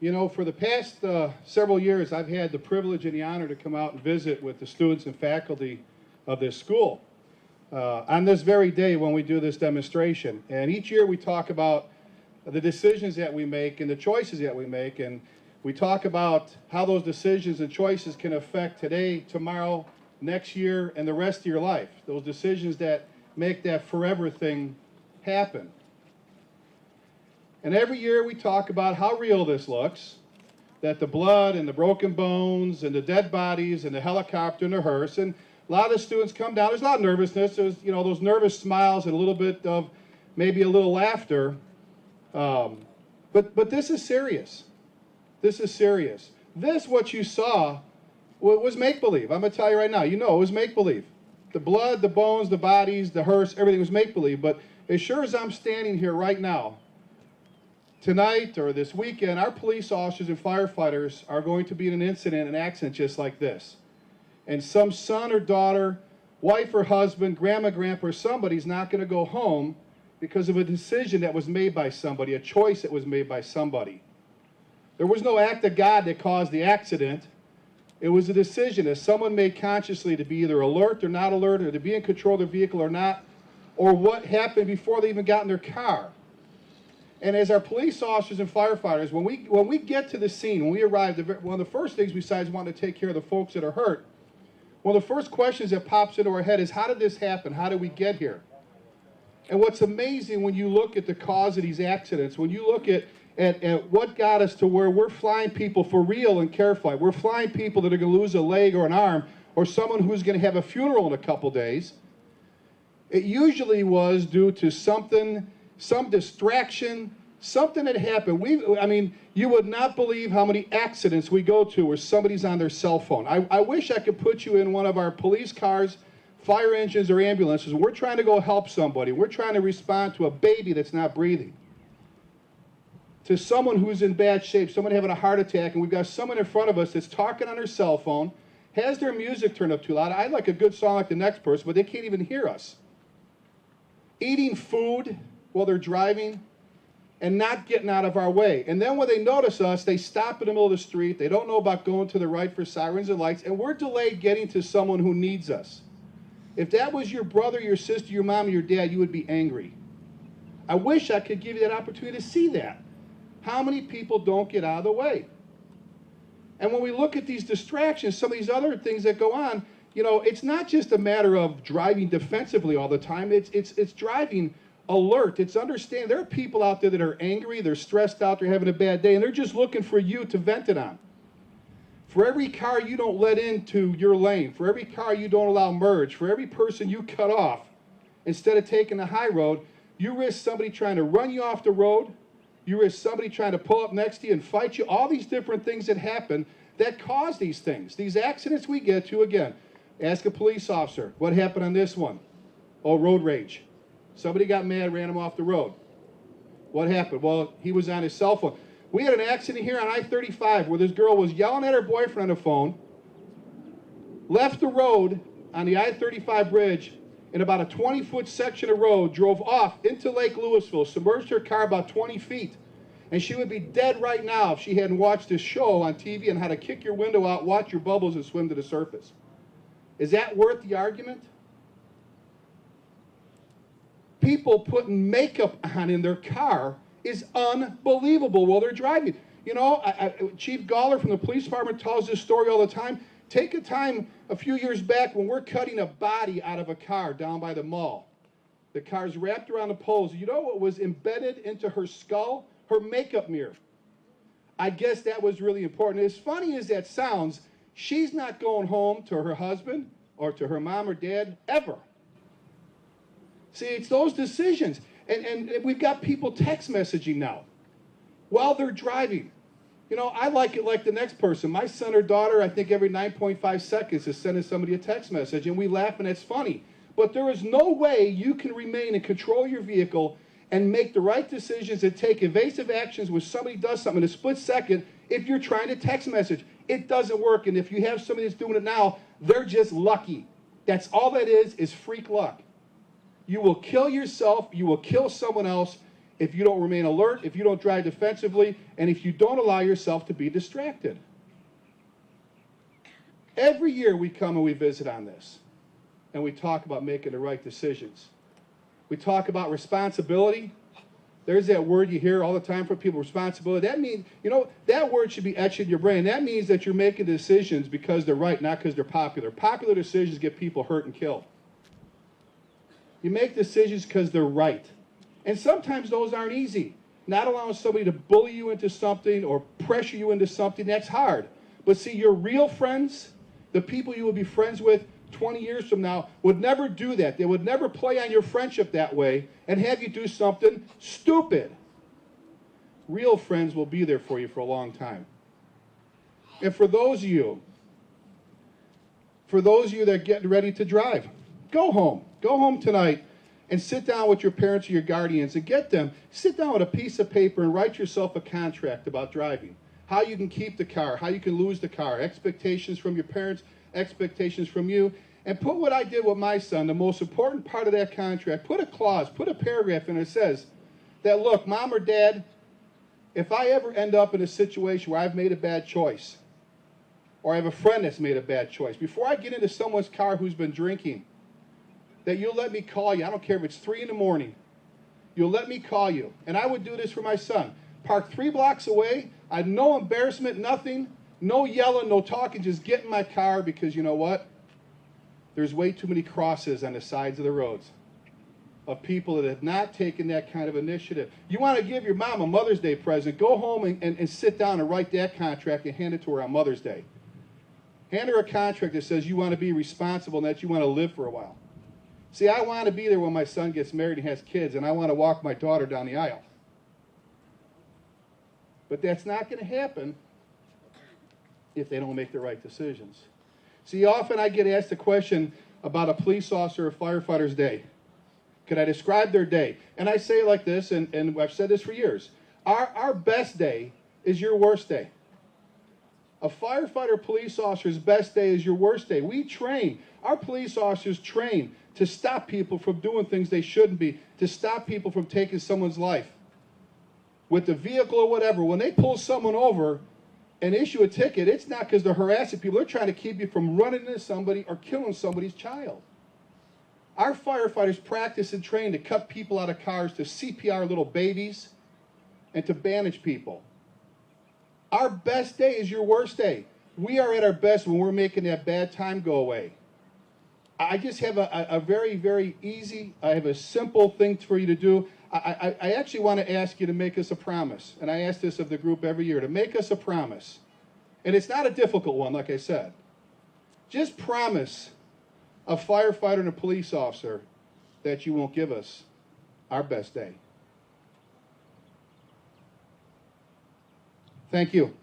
You know, for the past several years, I've had the privilege and the honor to come out and visit with the students and faculty of this school on this very day when we do this demonstration. And each year we talk about the decisions that we make and the choices that we make, and we talk about how those decisions and choices can affect today, tomorrow, next year, and the rest of your life. Those decisions that make that forever thing happen. And every year we talk about how real this looks, that the blood and the broken bones and the dead bodies and the helicopter and the hearse, and a lot of the students come down. There's a lot of nervousness. There's, you know, those nervous smiles and a little bit of maybe a little laughter. But this is serious. This is serious. This, what you saw, was make-believe. I'm going to tell you right now, you know it was make-believe. The blood, the bones, the bodies, the hearse, everything was make-believe. But as sure as I'm standing here right now, tonight or this weekend, our police officers and firefighters are going to be in an incident, an accident just like this. And some son or daughter, wife or husband, grandma, grandpa, or somebody's not going to go home because of a decision that was made by somebody, a choice that was made by somebody. There was no act of God that caused the accident. It was a decision that someone made consciously to be either alert or not alert, or to be in control of their vehicle or not, or what happened before they even got in their car. And as our police officers and firefighters, when we get to the scene, when we arrive, one of the first things besides wanting to take care of the folks that are hurt, one of the first questions that pops into our head is, how did this happen? How did we get here? And what's amazing when you look at the cause of these accidents, when you look at what got us to where we're flying people for real in care flight, we're flying people that are going to lose a leg or an arm, or someone who's going to have a funeral in a couple days, it usually was due to something, some distraction, something that happened. I mean, you would not believe how many accidents we go to where somebody's on their cell phone. I wish I could put you in one of our police cars, fire engines, or ambulances. We're trying to go help somebody. We're trying to respond to a baby that's not breathing, to someone who's in bad shape, someone having a heart attack, and we've got someone in front of us that's talking on their cell phone, has their music turned up too loud. I like a good song like the next person, but they can't even hear us. Eating food while they're driving and not getting out of our way. And then when they notice us, they stop in the middle of the street. They don't know about going to the right for sirens and lights, and we're delayed getting to someone who needs us. If that was your brother, your sister, your mom, or your dad, you would be angry. I wish I could give you that opportunity to see that. How many people don't get out of the way? And when we look at these distractions, some of these other things that go on, you know, it's not just a matter of driving defensively all the time. It's driving alert. It's understanding. There are people out there that are angry, they're stressed out, they're having a bad day, and they're just looking for you to vent it on. For every car you don't let into your lane, for every car you don't allow merge, for every person you cut off, instead of taking the high road, you risk somebody trying to run you off the road. You risk somebody trying to pull up next to you and fight you. All these different things that happen that cause these things. These accidents we get to, again, ask a police officer, what happened on this one? Oh, road rage. Somebody got mad, ran him off the road. What happened? Well, he was on his cell phone. We had an accident here on I-35 where this girl was yelling at her boyfriend on the phone, left the road on the I-35 bridge in about a 20-foot section of road, drove off into Lake Lewisville, submerged her car about 20 feet. And she would be dead right now if she hadn't watched this show on TV on how to kick your window out, watch your bubbles, and swim to the surface. Is that worth the argument? People putting makeup on in their car is unbelievable while they're driving. You know, Chief Galler from the police department tells this story all the time. Take a time a few years back when we're cutting a body out of a car down by the mall. The car's wrapped around the poles. You know what was embedded into her skull? Her makeup mirror. I guess that was really important. As funny as that sounds, she's not going home to her husband or to her mom or dad ever. See, it's those decisions. And we've got people text messaging now while they're driving. You know, I like it like the next person. My son or daughter, I think every 9.5 seconds is sending somebody a text message, and we laugh, and it's funny. But there is no way you can remain and control your vehicle and make the right decisions and take evasive actions when somebody does something in a split second if you're trying to text message. It doesn't work, and if you have somebody that's doing it now, they're just lucky. That's all that is freak luck. You will kill yourself, you will kill someone else if you don't remain alert, if you don't drive defensively, and if you don't allow yourself to be distracted. Every year we come and we visit on this, and we talk about making the right decisions. We talk about responsibility. There's that word you hear all the time from people, responsibility. That means, that word should be etched in your brain. That means that you're making decisions because they're right, not because they're popular. Popular decisions get people hurt and killed. You make decisions because they're right. And sometimes those aren't easy. Not allowing somebody to bully you into something or pressure you into something, that's hard. But see, your real friends, the people you will be friends with 20 years from now, would never do that. They would never play on your friendship that way and have you do something stupid. Real friends will be there for you for a long time. And for those of you that are getting ready to drive, go home. Go home tonight and sit down with your parents or your guardians and sit down with a piece of paper and write yourself a contract about driving. How you can keep the car, how you can lose the car, expectations from your parents, expectations from you, and put what I did with my son, the most important part of that contract, put a clause, put a paragraph in it that says that, look, Mom or Dad, if I ever end up in a situation where I've made a bad choice, or I have a friend that's made a bad choice, before I get into someone's car who's been drinking, that you'll let me call you. I don't care if it's 3 in the morning. You'll let me call you. And I would do this for my son. Park 3 blocks away. I had no embarrassment, nothing. No yelling, no talking. Just get in my car because you know what? There's way too many crosses on the sides of the roads of people that have not taken that kind of initiative. You want to give your mom a Mother's Day present, go home and sit down and write that contract and hand it to her on Mother's Day. Hand her a contract that says you want to be responsible and that you want to live for a while. See, I want to be there when my son gets married and has kids, and I want to walk my daughter down the aisle. But that's not going to happen if they don't make the right decisions. See, often I get asked a question about a police officer or firefighter's day. Could I describe their day? And I say it like this, and I've said this for years. Our best day is your worst day. A firefighter police officer's best day is your worst day. We train. Our police officers train to stop people from doing things they shouldn't be, to stop people from taking someone's life with the vehicle or whatever. When they pull someone over and issue a ticket, it's not because they're harassing people. They're trying to keep you from running into somebody or killing somebody's child. Our firefighters practice and train to cut people out of cars, to CPR little babies, and to bandage people. Our best day is your worst day. We are at our best when we're making that bad time go away. I just have a very, very easy, I have a simple thing for you to do. I actually want to ask you to make us a promise, and I ask this of the group every year, to make us a promise. And it's not a difficult one, like I said. Just promise a firefighter and a police officer that you won't give us our best day. Thank you.